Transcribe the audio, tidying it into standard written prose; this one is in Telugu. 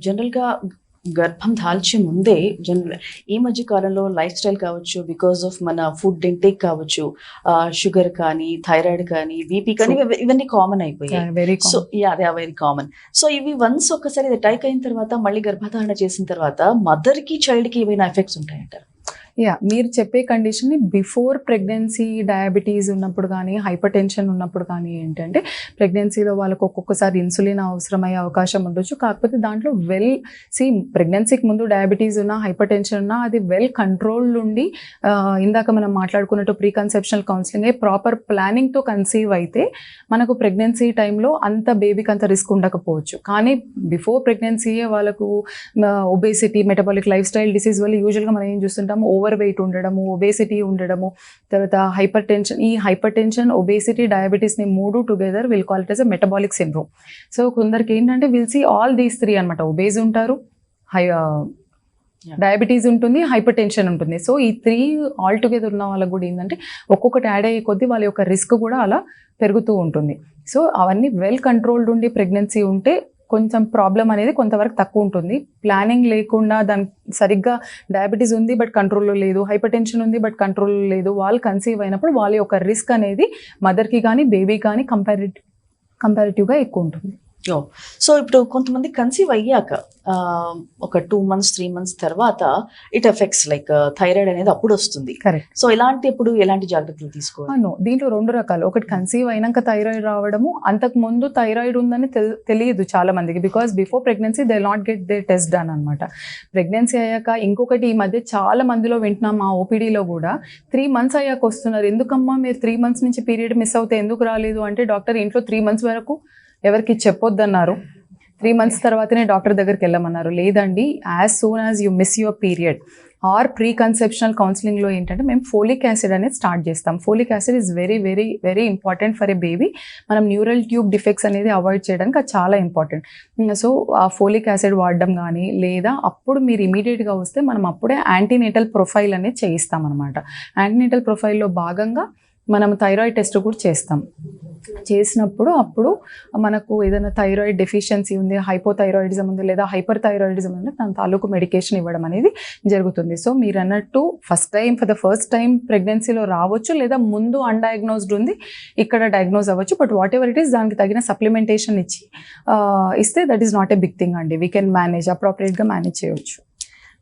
జనరల్‌గా గర్భం దాల్చే ముందే ఈ మధ్య కాలంలో లైఫ్ స్టైల్ కావచ్చు, బికాస్ ఆఫ్ మన ఫుడ్ ఇంటేక్ కావచ్చు, షుగర్ కానీ, థైరాయిడ్ కానీ, బీపీ కానీ ఇవన్నీ కామన్ అయిపోయాయి. Very so they are very common. So ఇవి వన్స్ ఒక్కసారి ఇది అటాక్ అయిన తర్వాత మళ్ళీ గర్భధారణ చేసిన తర్వాత మదర్‌కి, చైల్డ్‌కి ఏమైనా ఎఫెక్ట్స్ ఉంటాయంటారా? మీరు చెప్పే కండిషన్ని బిఫోర్ ప్రెగ్నెన్సీ డయాబెటీస్ ఉన్నప్పుడు కానీ, హైపర్ టెన్షన్ ఉన్నప్పుడు కానీ ఏంటంటే ప్రెగ్నెన్సీలో వాళ్ళకు ఒక్కొక్కసారి ఇన్సులిన్ అవసరమయ్యే అవకాశం ఉండొచ్చు. కాకపోతే దాంట్లో ప్రెగ్నెన్సీకి ముందు డయాబెటీస్ ఉన్నా, హైపర్ టెన్షన్ ఉన్నా అది వెల్ కంట్రోల్ ఉండి ఇందాక మనం మాట్లాడుకున్నట్టు ప్రీ కన్సెప్షనల్ కౌన్సిలింగ్ ప్రాపర్ ప్లానింగ్తో కన్సీవ్ అయితే మనకు ప్రెగ్నెన్సీ టైంలో అంత బేబీకి అంత రిస్క్ ఉండకపోవచ్చు. కానీ బిఫోర్ ప్రెగ్నెన్సీయే వాళ్ళకు obesity, metabolic lifestyle disease వల్ల యూజువల్గా మనం ఏం చూస్తుంటాము, ఓవర్ వెయిట్ ఉండడము, ఒబేసిటీ ఉండడము, తర్వాత హైపర్ టెన్షన్, ఒబేసిటీ, డయాబెటీస్ని మూడు together we'll call it as a metabolic syndrome. So కొందరికి ఏంటంటే we'll see all these three అనమాట. ఒబేజ్ ఉంటారు, డయాబెటీస్ ఉంటుంది, హైపర్ టెన్షన్ ఉంటుంది. సో ఈ త్రీ ఆల్ టుగెదర్ ఉన్న వాళ్ళకు కూడా ఏంటంటే ఒక్కొక్కటి యాడ్ అయ్యే కొద్దీ వాళ్ళ యొక్క రిస్క్ కూడా అలా పెరుగుతూ ఉంటుంది. సో అవన్నీ వెల్ కంట్రోల్డ్ ఉండి ప్రెగ్నెన్సీ ఉంటే కొంచెం ప్రాబ్లం అనేది కొంతవరకు తక్కువ ఉంటుంది. ప్లానింగ్ లేకుండా దానికి సరిగ్గా డయాబెటీస్ ఉంది బట్ కంట్రోల్లో లేదు, హైపర్ టెన్షన్ ఉంది బట్ కంట్రోల్లో లేదు, వాళ్ళు కన్సీవ్ అయినప్పుడు వాళ్ళ యొక్క రిస్క్ అనేది మదర్కి కానీ బేబీ కానీ కంపారిటివ్గా ఎక్కువ ఉంటుంది. సో ఇప్పుడు కొంతమంది కన్సీవ్ అయ్యాక ఒక 2 months 3 months తర్వాత ఇట్ ఎఫెక్ట్స్ లైక్ థైరాయిడ్ అనేది అప్పుడు వస్తుంది. కరెక్ట్. సో ఎలాంటి జాగ్రత్తలు తీసుకోవాలి? దీంట్లో 2 రకాలు. ఒకటి కన్సీవ్ అయినాక థైరాయిడ్ రావడము, అంతకు ముందు థైరాయిడ్ ఉందని తెలియదు చాలా మందికి. Because before pregnancy they not get they test done అనమాట. ప్రెగ్నెన్సీ అయ్యాక ఇంకొకటి ఈ మధ్య చాలా మందిలో వింటున్నాం, మా ఓపీడీలో కూడా 3 months అయ్యాక వస్తున్నారు. ఎందుకమ్మా మీరు 3 months నుంచి పీరియడ్ మిస్ అవుతే ఎందుకు రాలేదు అంటే, డాక్టర్ ఇంట్లో 3 months వరకు ఎవరికి చెప్పొద్దన్నారు, 3 months తర్వాతనే డాక్టర్ దగ్గరికి వెళ్ళమన్నారు. లేదండి, as soon as you miss your period are pre conceptional కౌన్సిలింగ్లో ఏంటంటే మేము ఫోలిక్ యాసిడ్ అనేది స్టార్ట్ చేస్తాం. Folic acid is very very very important for a baby. మనం న్యూరల్ ట్యూబ్ డిఫెక్ట్స్ అనేది అవాయిడ్ చేయడానికి అది చాలా ఇంపార్టెంట్. సో ఆ ఫోలిక్ యాసిడ్ వాడడం కానీ, లేదా అప్పుడు మీరు ఇమీడియట్గా వస్తే మనం అప్పుడే యాంటీనేటల్ ప్రొఫైల్ అనేది చేయిస్తాం అనమాట. యాంటీనేటల్ ప్రొఫైల్లో భాగంగా మనం థైరాయిడ్ టెస్ట్ కూడా చేస్తాం. అప్పుడు మనకు ఏదైనా థైరాయిడ్ డెఫిషియన్సీ ఉంది, హైపోథైరాయిడిజం ఉంది, లేదా హైపర్ థైరాయిడిజం ఉంది, దాని తాలూకు మెడికేషన్ ఇవ్వడం అనేది జరుగుతుంది. సో మీరు అన్నట్టు ఫర్ ద ఫస్ట్ టైం ప్రెగ్నెన్సీలో రావచ్చు, లేదా ముందు అన్డయాగ్నోజ్డ్ ఉంది ఇక్కడ డయాగ్నోజ్ అవ్వచ్చు. But whatever it is దానికి తగిన సప్లిమెంటేషన్ ఇస్తే that is not a big thing అండి. వీ కెన్ మేనేజ్, అప్రోప్రియేట్గా మేనేజ్ చేయవచ్చు.